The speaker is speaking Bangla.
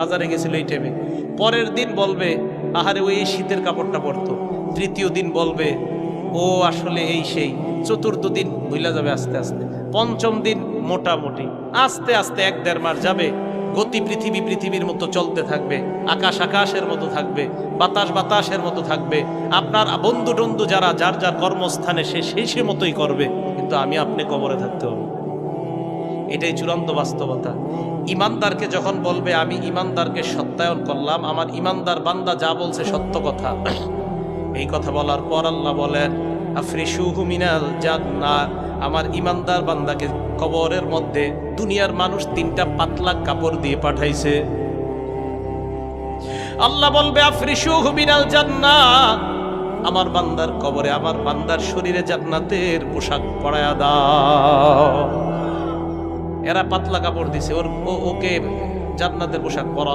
বাজারে গেছিল এই টাইমে, পরের দিন বলবে আহারে ওই শীতের কাপড়টা পরতো, তৃতীয় দিন বলবে ও আসলে এই সেই, চতুর্থ দিন ভুলা যাবে আস্তে আস্তে, পঞ্চম দিন মোটামুটি, আস্তে আস্তে 1-1.5 মাস যাবে। গতি পৃথিবীর মতো চলতে থাকবে, আকাশ আকাশের মতো থাকবে, বাতাস বাতাসের মতো থাকবে। আপনার বন্ধু টন্ধু যারা যার যার কর্মস্থানে সে মতোই করবে, কিন্তু আমি আপনি কবরে থাকতে হবে। এটাই চূড়ান্ত বাস্তবতা। ইমানদারকে যখন বলবে আমি ইমানদারকে সত্যায়ন করলাম, আমার ইমানদার বান্দা যা বলছে সত্য কথা, এই কথা বলার পর আল্লাহ বলেন আফরিশুহু মিনাল জান্নাহ, আমার ইমানদার বান্দাকে কবরের মধ্যে দুনিয়ার মানুষ 3টা পাতলা কাপড় দিয়ে পাঠাইছে। আল্লাহ বলবে আফরিশুহু মিনাল জান্নাহ, আমার বান্দার কবরে আমার বান্দার শরীরে জান্নাতের পোশাক পরায়া দাও। এরা পাতলা কাপড় দিছে, ওকে জান্নাতের পোশাক পরা